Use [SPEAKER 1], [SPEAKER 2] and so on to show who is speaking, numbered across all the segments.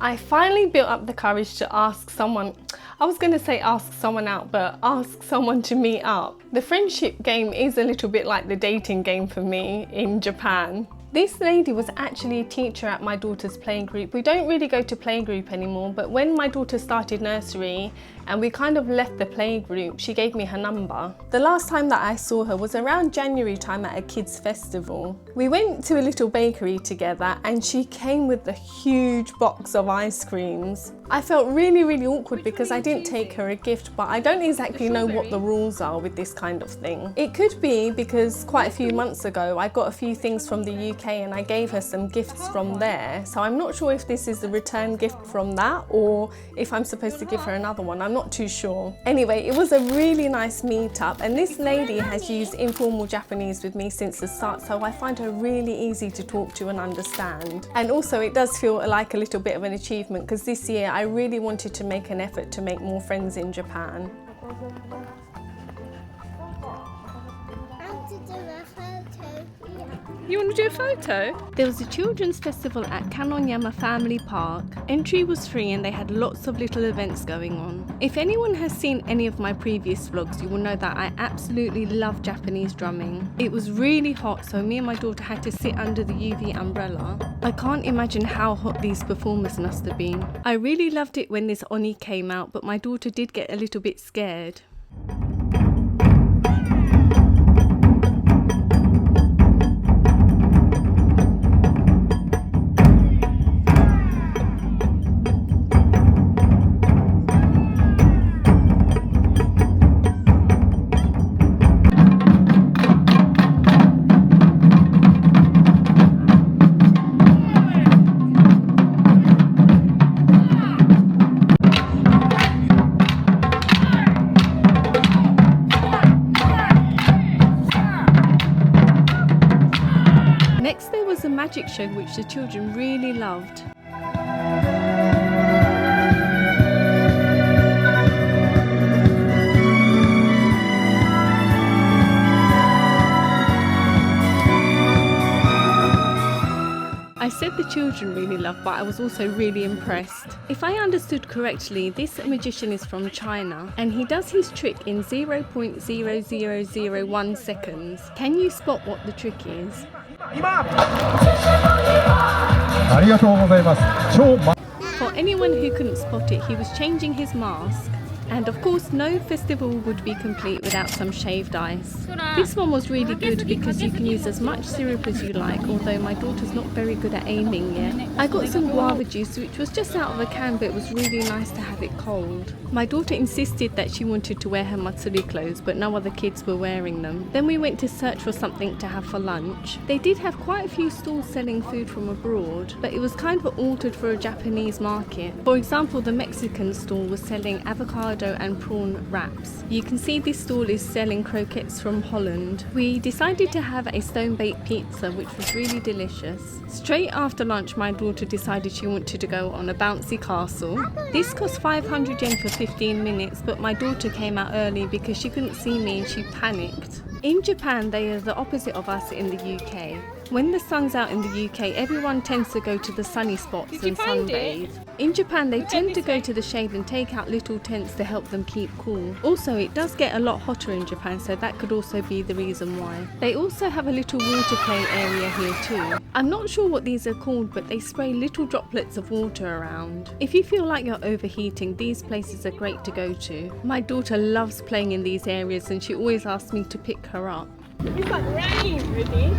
[SPEAKER 1] I finally built up the courage to ask someone, I was going to say ask someone out, but ask someone to meet up. The friendship game is a little bit like the dating game for me in Japan. This lady was actually a teacher at my daughter's playgroup. We don't really go to playgroup anymore, but when my daughter started nursery and we kind of left the playgroup, she gave me her number. The last time that I saw her was around January time at a kids festival. We went to a little bakery together and she came with a huge box of ice creams. I felt really awkward because I didn't take her a gift, but I don't exactly know what the rules are with this kind of thing. It could be because quite a few months ago I got a few things from the UK and I gave her some gifts from there, so I'm not sure if this is a return gift from that or if I'm supposed to give her another one. I'm not too sure. Anyway, it was a really nice meetup and this lady has used informal Japanese with me since the start, so I find her really easy to talk to and understand. And also it does feel like a little bit of an achievement because this year I really wanted to make an effort to make more friends in Japan.
[SPEAKER 2] You want to do a photo? There was a children's festival at Kannonyama Family Park. Entry was free and they had lots of little events going on. If anyone has seen any of my previous vlogs, you will know that I absolutely love Japanese drumming. It was really hot, so me and my daughter had to sit under the UV umbrella. I can't imagine how hot these performers must have been. I really loved it when this Oni came out, but my daughter did get a little bit scared. Next there was a magic show which the children really loved. I said the children really loved, but I was also really impressed. If I understood correctly, this magician is from China and he does his trick in 0.0001 seconds. Can you spot what the trick is? For anyone who couldn't spot it, he was changing his mask. And of course, no festival would be complete without some shaved ice. This one was really good because you can use as much syrup as you like, although my daughter's not very good at aiming yet. I got some guava juice which was just out of a can, but it was really nice to have it cold. My daughter insisted that she wanted to wear her matsuri clothes, but no other kids were wearing them. Then we went to search for something to have for lunch. They did have quite a few stalls selling food from abroad, but it was kind of altered for a Japanese market. For example, the Mexican stall was selling avocado and prawn wraps. You can see this stall is selling croquettes from Holland. We decided to have a stone-baked pizza which was really delicious. Straight after lunch my daughter decided she wanted to go on a bouncy castle. This cost 500 yen for 15 minutes, but my daughter came out early because she couldn't see me and she panicked. In Japan they are the opposite of us in the UK. When the sun's out in the UK, everyone tends to go to the sunny spots and sunbathe. In Japan, they tend to go to the shade and take out little tents to help them keep cool. Also, it does get a lot hotter in Japan, so that could also be the reason why. They also have a little water play area here too. I'm not sure what these are called, but they spray little droplets of water around. If you feel like you're overheating, these places are great to go to. My daughter loves playing in these areas and she always asks me to pick her up.
[SPEAKER 1] It's like raining, really.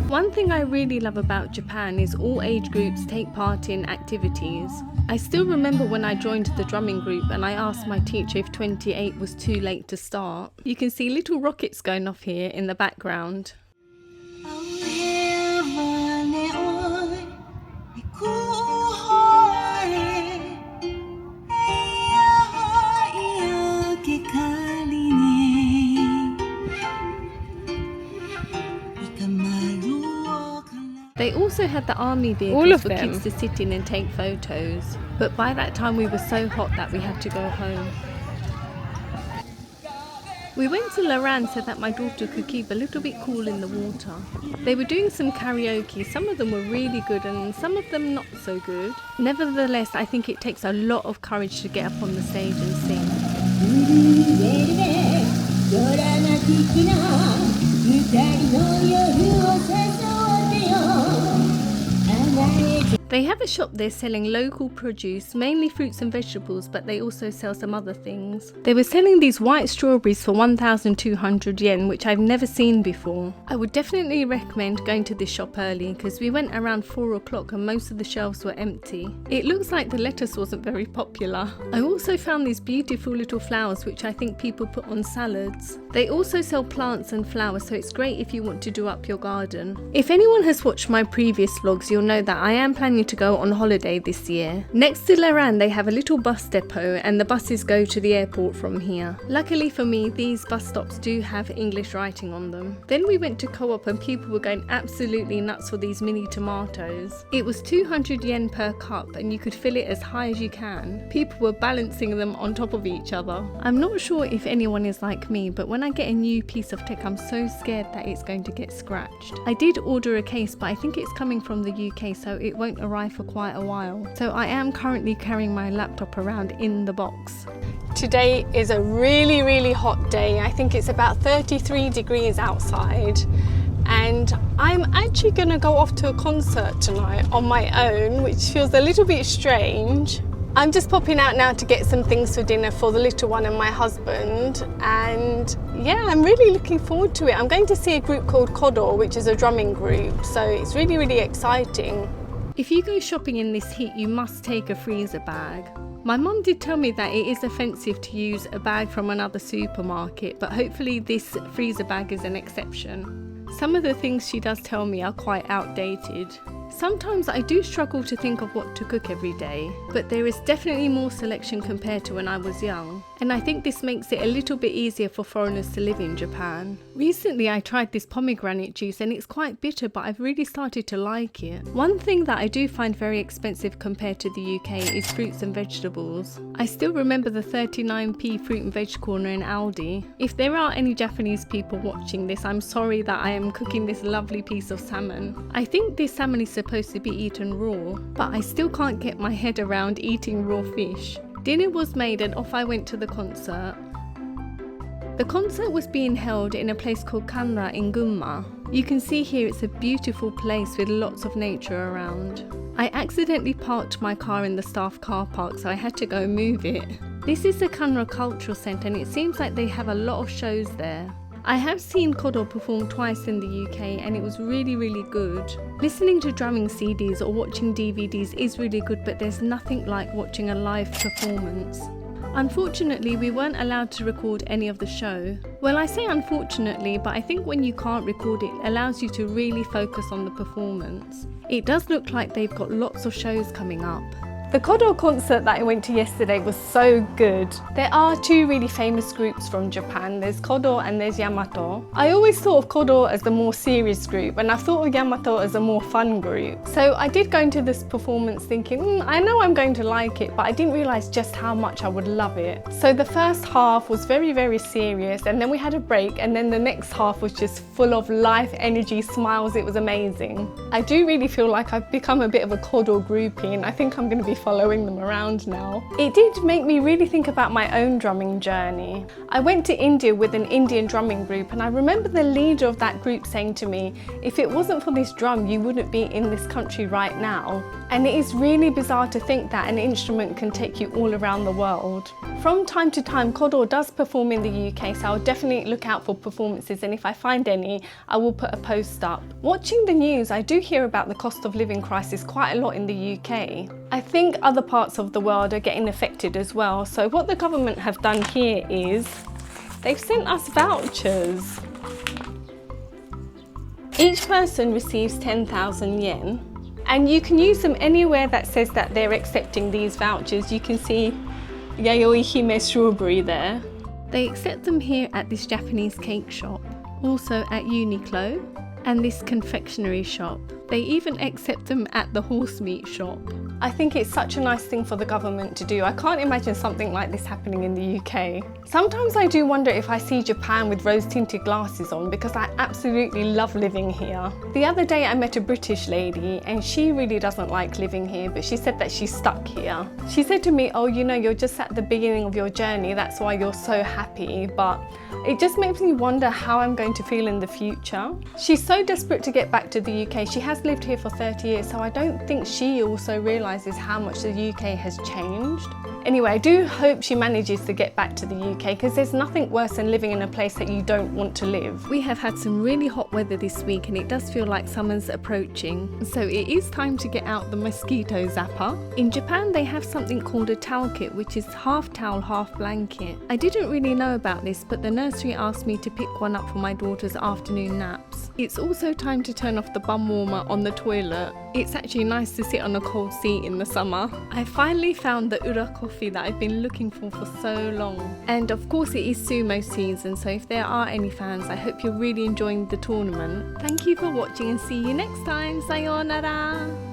[SPEAKER 2] One thing I really love about Japan is all age groups take part in activities. I still remember when I joined the drumming group and I asked my teacher if 28 was too late to start. You can see little rockets going off here in the background. They also also had the army
[SPEAKER 1] All
[SPEAKER 2] vehicles
[SPEAKER 1] of
[SPEAKER 2] for
[SPEAKER 1] them.
[SPEAKER 2] kids to sit in and take photos. But by that time we were so hot that we had to go home. We went to Laran so that my daughter could keep a little bit cool in the water. They were doing some karaoke. Some of them were really good and some of them not so good. Nevertheless, I think it takes a lot of courage to get up on the stage and sing. They have a shop there selling local produce, mainly fruits and vegetables, but they also sell some other things. They were selling these white strawberries for 1,200 yen, which I've never seen before. I would definitely recommend going to this shop early because we went around 4 o'clock and most of the shelves were empty. It looks like the lettuce wasn't very popular. I also found these beautiful little flowers which I think people put on salads. They also sell plants and flowers, so it's great if you want to do up your garden. If anyone has watched my previous vlogs, you'll know that I am planning to go on holiday this year. Next to Laran they have a little bus depot and the buses go to the airport from here. Luckily for me, these bus stops do have English writing on them. Then we went to Co-op and people were going absolutely nuts for these mini tomatoes. It was 200 yen per cup and you could fill it as high as you can. People were balancing them on top of each other. I'm not sure if anyone is like me, but when I get a new piece of tech I'm so scared that it's going to get scratched. I did order a case, but I think it's coming from the UK, so it won't arrive for quite a while. So I am currently carrying my laptop around in the box.
[SPEAKER 1] Today is a really hot day. I think it's about 33 degrees outside. And I'm actually going to go off to a concert tonight on my own, which feels a little bit strange. I'm just popping out now to get some things for dinner for the little one and my husband, and yeah, I'm really looking forward to it. I'm going to see a group called Kodo, which is a drumming group, so it's really exciting.
[SPEAKER 2] If you go shopping in this heat, you must take a freezer bag. My mum did tell me that it is offensive to use a bag from another supermarket, but hopefully this freezer bag is an exception. Some of the things she does tell me are quite outdated. Sometimes I do struggle to think of what to cook every day, but there is definitely more selection compared to when I was young. And I think this makes it a little bit easier for foreigners to live in Japan. Recently I tried this pomegranate juice and it's quite bitter, but I've really started to like it. One thing that I do find very expensive compared to the UK is fruits and vegetables. I still remember the 39p fruit and veg corner in Aldi. If there are any Japanese people watching this, I'm sorry that I am cooking this lovely piece of salmon. I think this salmon is supposed to be eaten raw, but I still can't get my head around eating raw fish. Dinner was made and off I went to the concert. The concert was being held in a place called Kanra in Gunma. You can see here it's a beautiful place with lots of nature around. I accidentally parked my car in the staff car park, so I had to go move it. This is the Kanra Cultural Centre and it seems like they have a lot of shows there. I have seen Kodo perform twice in the UK and it was really good. Listening to drumming CDs or watching DVDs is really good, but there's nothing like watching a live performance. Unfortunately, we weren't allowed to record any of the show. Well, I say unfortunately, but I think when you can't record it allows you to really focus on the performance. It does look like they've got lots of shows coming up.
[SPEAKER 1] The Kodo concert that I went to yesterday was so good. There are two really famous groups from Japan. There's Kodo and there's Yamato. I always thought of Kodo as the more serious group and I thought of Yamato as a more fun group. So I did go into this performance thinking, I know I'm going to like it, but I didn't realise just how much I would love it. So the first half was very serious and then we had a break and then the next half was just full of life, energy, smiles. It was amazing. I do really feel like I've become a bit of a Kodo groupie and I think I'm going to be following them around now. It did make me really think about my own drumming journey. I went to India with an Indian drumming group and I remember the leader of that group saying to me, if it wasn't for this drum you wouldn't be in this country right now. And it is really bizarre to think that an instrument can take you all around the world. From time to time Kodo does perform in the UK, so I'll definitely look out for performances, and if I find any I will put a post up. Watching the news I do hear about the cost of living crisis quite a lot in the UK. I think other parts of the world are getting affected as well, so what the government have done here is they've sent us vouchers. Each person receives 10,000 yen and you can use them anywhere that says that they're accepting these vouchers. You can see Yayoi Hime strawberry there.
[SPEAKER 2] They accept them here at this Japanese cake shop, also at Uniqlo and this confectionery shop. They even accept them at the horse meat shop.
[SPEAKER 1] I think it's such a nice thing for the government to do. I can't imagine something like this happening in the UK. Sometimes I do wonder if I see Japan with rose-tinted glasses on, because I absolutely love living here. The other day I met a British lady and she really doesn't like living here, but she said that she's stuck here. She said to me, oh, you know, you're just at the beginning of your journey, that's why you're so happy, but it just makes me wonder how I'm going to feel in the future. She's so desperate to get back to the UK. She has lived here for 30 years, so I don't think she also realises how much the UK has changed. Anyway, I do hope she manages to get back to the UK, because there's nothing worse than living in a place that you don't want to live.
[SPEAKER 2] We have had some really hot weather this week and it does feel like summer's approaching. So it is time to get out the mosquito zapper. In Japan they have something called a towel kit, which is half towel, half blanket. I didn't really know about this, but the nursery asked me to pick one up for my daughter's afternoon naps. It's also time to turn off the bum warmer on the toilet. It's actually nice to sit on a cold seat in the summer. I finally found the ura coffee that I've been looking for so long. And of course it is sumo season, so if there are any fans, I hope you're really enjoying the tournament. Thank you for watching and see you next time. Sayonara!